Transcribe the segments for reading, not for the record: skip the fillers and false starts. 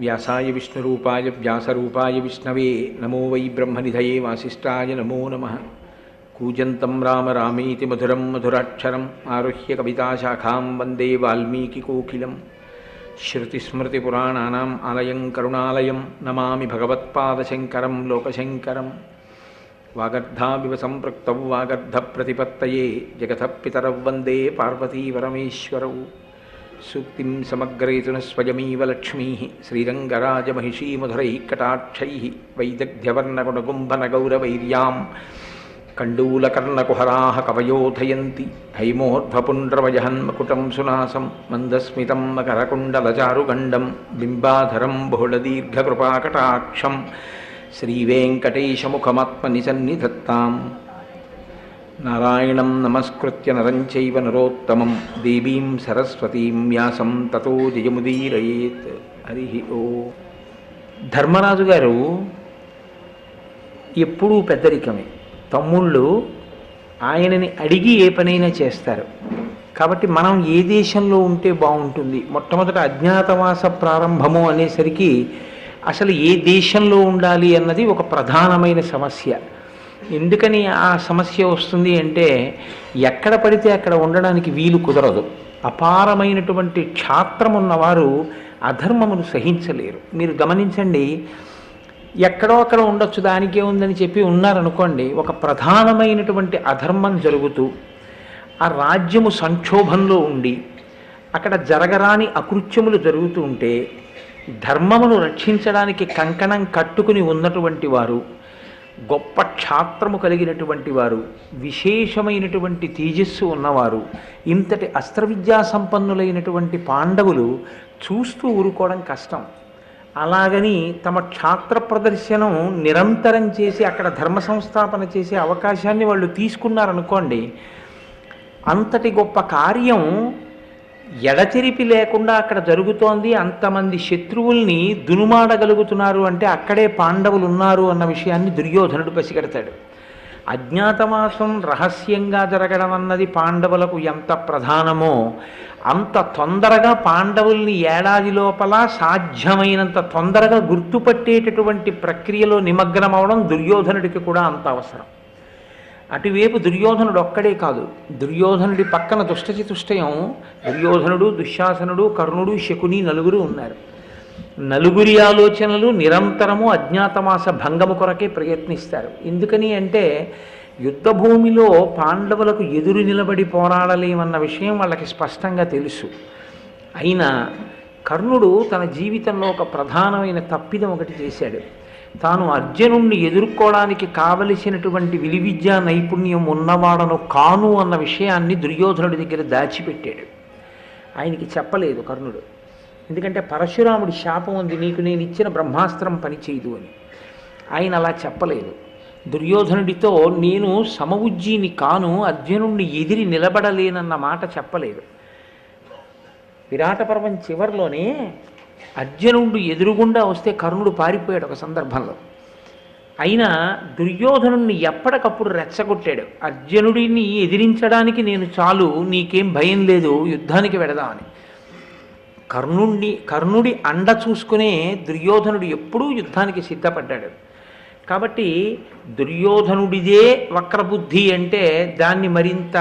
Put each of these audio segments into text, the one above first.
వ్యాసాయ విష్ణురూపాయ వ్యాసరూపాయ విష్ణవే నమో వై బ్రహ్మనిధయే వాసిష్ఠాయ నమో నమః. కూజంతం రామ రామేతి మధురం మధురాక్షరం ఆరుహ్య కవితాశాఖాం వందే వాల్మీకికోకిలం. శ్రుతిస్మృతిపురాణానాం ఆలయం కరుణాలయం నమామి భగవత్పాదశంకరం లోకశంకరం. వాగర్ధావివ సంపృక్తౌ వాగర్ధప్రతిపత్తయే జగతః పితరౌ వందే పార్వతీపరమేశ్వరౌ. సూక్తిం సమగ్రయతున స్వయమీవ లక్ష్మీ శ్రీరంగరాజమహిషీమధురైః కటాక్షైః వైదగ్ధ్యవర్ణగుణగుంభనగౌరవైర్యాం కండూలకర్ణకుహరాः కవయోధయంతి. హైమోర్ధ్వపుండ్రవజహన్మకుటం సునాసం మందస్మితం మకరకుండలచారుగండం బింబాధరం బహుళదీర్ఘకృపాకటాక్షం శ్రీవేంకటేశముఖమాత్మనిసన్నిధత్తాం. నారాయణం నమస్కృత్య నరం చైవ నరోత్తమం దేవీం సరస్వతీం వ్యాసం తతో జయముదీరయేత్. హరి ఓ. ధర్మరాజు గారు ఎప్పుడూ పెద్దరికమే. తమ్ముళ్ళు ఆయనని అడిగి ఏ పనైనా చేస్తారు. కాబట్టి మనం ఏ దేశంలో ఉంటే బాగుంటుంది, మొట్టమొదట అజ్ఞాతవాస ప్రారంభము అనేసరికి అసలు ఏ దేశంలో ఉండాలి అన్నది ఒక ప్రధానమైన సమస్య. ఎందుకని ఆ సమస్య వస్తుంది అంటే, ఎక్కడ పడితే అక్కడ ఉండడానికి వీలు కుదరదు. అపారమైనటువంటి క్షాత్రం ఉన్నవారు అధర్మమును సహించలేరు. మీరు గమనించండి, ఎక్కడో అక్కడ ఉండొచ్చు, దానికే ఉందని చెప్పి ఉన్నారనుకోండి, ఒక ప్రధానమైనటువంటి అధర్మం జరుగుతూ ఆ రాజ్యము సంక్షోభంలో ఉండి అక్కడ జరగరాని అకృత్యములు జరుగుతూ ఉంటే ధర్మమును రక్షించడానికి కంకణం కట్టుకుని ఉన్నటువంటి వారు, గొప్ప క్షాత్రము కలిగినటువంటి వారు, విశేషమైనటువంటి తేజస్సు ఉన్నవారు, ఇంతటి అస్త్రవిద్యా సంపన్నులైనటువంటి పాండవులు చూస్తూ ఊరుకోవడం కష్టం. అలాగని తమ క్షాత్ర ప్రదర్శనం నిరంతరం చేసి అక్కడ ధర్మ సంస్థాపన చేసే అవకాశాన్ని వాళ్ళు తీసుకున్నారనుకోండి, అంతటి గొప్ప కార్యం ఎడతెరిపి లేకుండా అక్కడ జరుగుతోంది, అంతమంది శత్రువుల్ని దునుమాడగలుగుతున్నారు అంటే అక్కడే పాండవులు ఉన్నారు అన్న విషయాన్ని దుర్యోధనుడు పసిగడతాడు. అజ్ఞాతవాసం రహస్యంగా జరగడం అన్నది పాండవులకు ఎంత ప్రధానమో అంత తొందరగా పాండవుల్ని ఏడాది లోపల సాధ్యమైనంత తొందరగా గుర్తుపట్టేటటువంటి ప్రక్రియలో నిమగ్నం అవడం దుర్యోధనుడికి కూడా అంత అవసరం. అటువైపు దుర్యోధనుడు ఒక్కడే కాదు, దుర్యోధనుడి పక్కన దుష్టచతుష్టయం దుర్యోధనుడు, దుశ్శాసనుడు, కర్ణుడు, శకుని నలుగురు ఉన్నారు. నలుగురి ఆలోచనలు నిరంతరము అజ్ఞాతవాస భంగము కొరకే ప్రయత్నిస్తారు. ఎందుకని అంటే యుద్ధభూమిలో పాండవులకు ఎదురు నిలబడి పోరాడలేమన్న విషయం వాళ్ళకి స్పష్టంగా తెలుసు. అయినా కర్ణుడు తన జీవితంలో ఒక ప్రధానమైన తప్పిదం ఒకటి చేశాడు. తాను అర్జునుణ్ణి ఎదుర్కోవడానికి కావలసినటువంటి విలువిద్యా నైపుణ్యం ఉన్నవాడను కాను అన్న విషయాన్ని దుర్యోధనుడి దగ్గర దాచిపెట్టాడు. ఆయనకి చెప్పలేదు కర్ణుడు. ఎందుకంటే పరశురాముడి శాపం ఉంది, నీకు నేను ఇచ్చిన బ్రహ్మాస్త్రం పనిచేయదు అని. ఆయన అలా చెప్పలేదు. దుర్యోధనుడితో నేను సమవుజ్జీని కాను, అర్జునుణ్ణి ఎదిరి నిలబడలేనన్న మాట చెప్పలేదు. విరాట పర్వం చివరిలోనే అర్జునుడు ఎదురుగుండా వస్తే కర్ణుడు పారిపోయాడు ఒక సందర్భంలో. అయినా దుర్యోధనుణ్ణి ఎప్పటికప్పుడు రెచ్చగొట్టాడు. అర్జునుడిని ఎదిరించడానికి నేను చాలు, నీకేం భయం లేదు, యుద్ధానికి వెడదామని. కర్ణుడి అండ చూసుకునే దుర్యోధనుడు ఎప్పుడూ యుద్ధానికి సిద్ధపడ్డాడు. కాబట్టి దుర్యోధనుడిదే వక్రబుద్ధి అంటే దాన్ని మరింత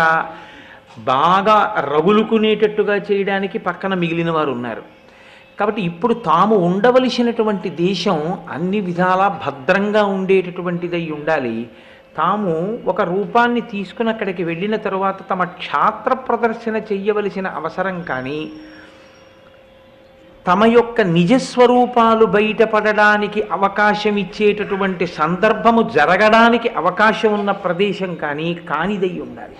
బాగా రగులుకునేటట్టుగా చేయడానికి పక్కన మిగిలిన వారు ఉన్నారు. కాబట్టి ఇప్పుడు తాము ఉండవలసినటువంటి దేశం అన్ని విధాలా భద్రంగా ఉండేటటువంటిదై ఉండాలి. తాము ఒక రూపాన్ని తీసుకుని అక్కడికి వెళ్ళిన తరువాత తమ క్షాత్ర ప్రదర్శన చెయ్యవలసిన అవసరం కానీ, తమ యొక్క నిజస్వరూపాలు బయటపడడానికి అవకాశం ఇచ్చేటటువంటి సందర్భము జరగడానికి అవకాశం ఉన్న ప్రదేశం కానీ కానిదై ఉండాలి.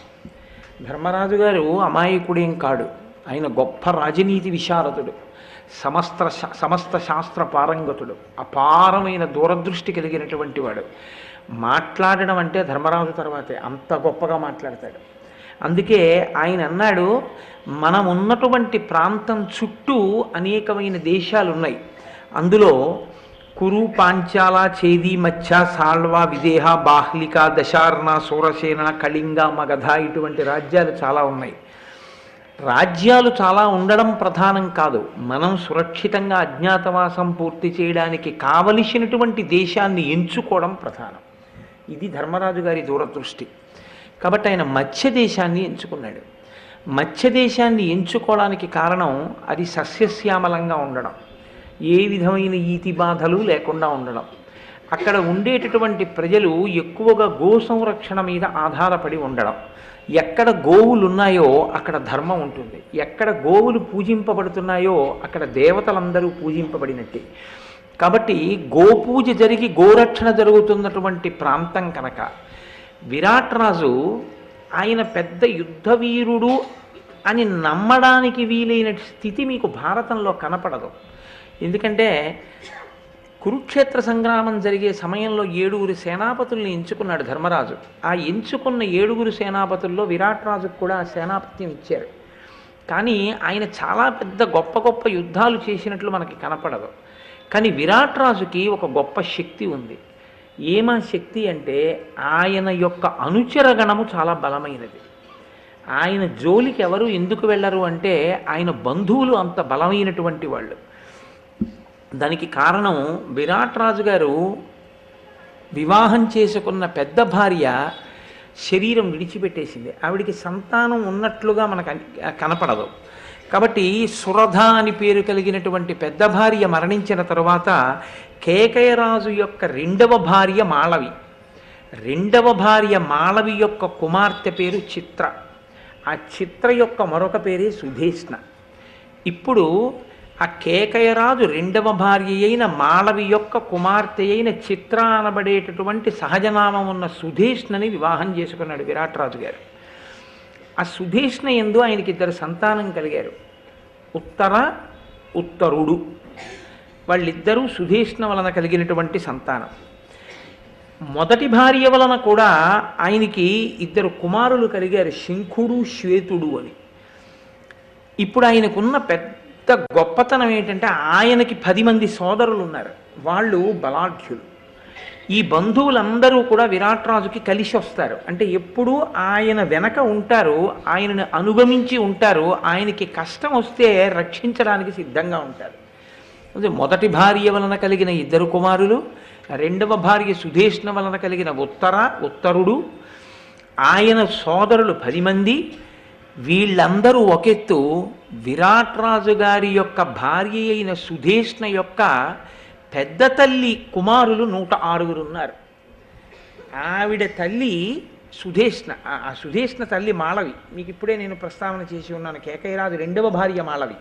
ధర్మరాజు గారు అమాయకుడేం కాడు. ఆయన గొప్ప రాజనీతి విశారదుడు, సమస్త శాస్త్ర పారంగతుడు, అపారమైన దూరదృష్టి కలిగినటువంటి వాడు. మాట్లాడడం అంటే ధర్మరాజు తర్వాతే, అంత గొప్పగా మాట్లాడతాడు. అందుకే ఆయన అన్నాడు, మనం ఉన్నటువంటి ప్రాంతం చుట్టూ అనేకమైన దేశాలు ఉన్నాయి. అందులో కురు, పాంచాల, చేది, మచ్చ, సాల్వ, విదేహ, బాహ్లిక, దశార్ణ, సూరసేన, కళింగ, మగధ ఇటువంటి రాజ్యాలు చాలా ఉన్నాయి. రాజ్యాలు చాలా ఉండడం ప్రధానం కాదు, మనం సురక్షితంగా అజ్ఞాతవాసం పూర్తి చేయడానికి కావలసినటువంటి దేశాన్ని ఎంచుకోవడం ప్రధానం. ఇది ధర్మరాజు గారి దూరదృష్టి. కాబట్టి ఆయన మత్స్య దేశాన్ని ఎంచుకున్నాడు. మత్స్య దేశాన్ని ఎంచుకోవడానికి కారణం అది సస్యశ్యామలంగా ఉండడం, ఏ విధమైన ఈతి బాధలు లేకుండా ఉండడం, అక్కడ ఉండేటటువంటి ప్రజలు ఎక్కువగా గో సంరక్షణ మీద ఆధారపడి ఉండడం, ఎక్కడ గోవులు ఉన్నాయో అక్కడ ధర్మం ఉంటుంది, ఎక్కడ గోవులు పూజింపబడుతున్నాయో అక్కడ దేవతలందరూ పూజింపబడినట్టే. కాబట్టి గోపూజ జరిగి గోరక్షణ జరుగుతున్నటువంటి ప్రాంతం కనుక విరాట్ రాజు ఆయన పెద్ద యుద్ధవీరుడు అని నమ్మడానికి వీలైన స్థితి మీకు భారతంలో కనపడదు. ఎందుకంటే కురుక్షేత్ర సంగ్రామం జరిగే సమయంలో 7 సేనాపతుల్ని ఎంచుకున్నాడు ధర్మరాజు. ఆ ఎంచుకున్న 7 సేనాపతుల్లో విరాట్ రాజుకు కూడా సేనాపత్యం ఇచ్చారు. కానీ ఆయన చాలా పెద్ద గొప్ప గొప్ప యుద్ధాలు చేసినట్లు మనకి కనపడదు. కానీ విరాట్ రాజుకి ఒక గొప్ప శక్తి ఉంది. ఏమా శక్తి అంటే ఆయన యొక్క అనుచరగణము చాలా బలమైనది. ఆయన జోలికి ఎవరు ఎందుకు వెళ్ళరు అంటే ఆయన బంధువులు అంత బలమైనటువంటి వాళ్ళు. దానికి కారణం విరాట్ రాజు గారు వివాహం చేసుకున్న పెద్ద భార్య శరీరం విడిచిపెట్టేసింది. ఆవిడికి సంతానం ఉన్నట్లుగా మనకు కనపడదు. కాబట్టి సురధ అని పేరు కలిగినటువంటి పెద్ద భార్య మరణించిన తరువాత కేకయరాజు యొక్క 2వ భార్య మాళవి, 2వ భార్య మాళవి యొక్క కుమార్తె పేరు చిత్ర, ఆ చిత్ర యొక్క మరొక పేరే సుధేష్ణ. ఇప్పుడు ఆ కేకయరాజు 2వ భార్య అయిన మాళవి యొక్క కుమార్తె అయిన చిత్ర అనబడేటటువంటి సహజనామం ఉన్న సుధేష్ణని వివాహం చేసుకున్నాడు విరాట్ రాజు గారు. ఆ సుధేష్ణ యందు ఆయనకి 2 సంతానం కలిగారు, ఉత్తరుడు. వాళ్ళిద్దరూ సుధేష్ణ వలన కలిగినటువంటి సంతానం. మొదటి భార్య వలన కూడా ఆయనకి 2 కుమారులు కలిగారు, శంఖుడు శ్వేతుడు అని. ఇప్పుడు ఆయనకున్న పెద్ద గొప్పతనం ఏంటంటే ఆయనకి 10 మంది సోదరులు ఉన్నారు, వాళ్ళు బలాఢ్యులు. ఈ బంధువులందరూ కూడా విరాట్ రాజుకి కలిసి వస్తారు. అంటే ఎప్పుడూ ఆయన వెనక ఉంటారు, ఆయనను అనుగమించి ఉంటారు, ఆయనకి కష్టం వస్తే రక్షించడానికి సిద్ధంగా ఉంటారు. మొదటి భార్య వలన కలిగిన 2 కుమారులు, 2వ భార్య సుధేష్ణ వలన కలిగిన ఉత్తరుడు, ఆయన సోదరులు 10 మంది. వీళ్ళందరూ ఒకెత్తు విరాట్ రాజు గారి యొక్క భార్య అయిన సుధేష్ణ యొక్క పెద్ద తల్లి కుమారులు 106 ఉన్నారు. ఆవిడ తల్లి సుధేష్ణ, ఆ సుధేష్ణ తల్లి మాళవి. మీకు ఇప్పుడే నేను ప్రస్తావన చేసి ఉన్నాను, కేకయరాజు 2వ భార్య మాళవి.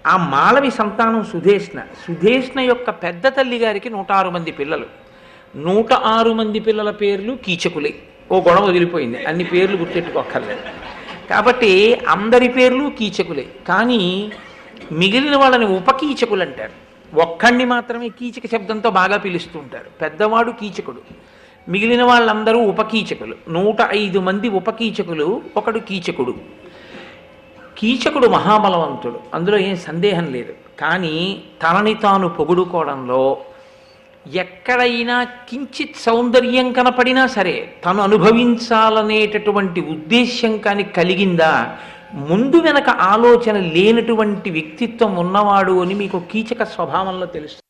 ఆ మాళవి సంతానం సుధేష్ణ. సుధేష్ణ యొక్క పెద్ద తల్లి గారికి 106 మంది పిల్లలు. 106 మంది పిల్లల పేర్లు కీచకులే. ఓ గొడవ వదిలిపోయింది, అన్ని పేర్లు గుర్తెట్టుకోక్కర్లేదు. కాబట్టి అందరి పేర్లు కీచకులే. కానీ మిగిలిన వాళ్ళని ఉపకీచకులు అంటారు. ఒక్కడిని మాత్రమే కీచక శబ్దంతో బాగా పిలుస్తూ ఉంటారు. పెద్దవాడు కీచకుడు, మిగిలిన వాళ్ళందరూ ఉపకీచకులు. 105 మంది ఉపకీచకులు, ఒకడు కీచకుడు. కీచకుడు మహాబలవంతుడు, అందులో ఏం సందేహం లేదు. కానీ తనని తాను పొగుడుకోవడంలో ఎక్కడైనా కించిత్ సౌందర్యం కనపడినా సరే తను అనుభవించాలనేటటువంటి ఉద్దేశ్యం కానీ కలిగిందా, ముందు వెనక ఆలోచన లేనటువంటి వ్యక్తిత్వం ఉన్నవాడు అని మీకు కీచక స్వభావంలో తెలుస్తుంది.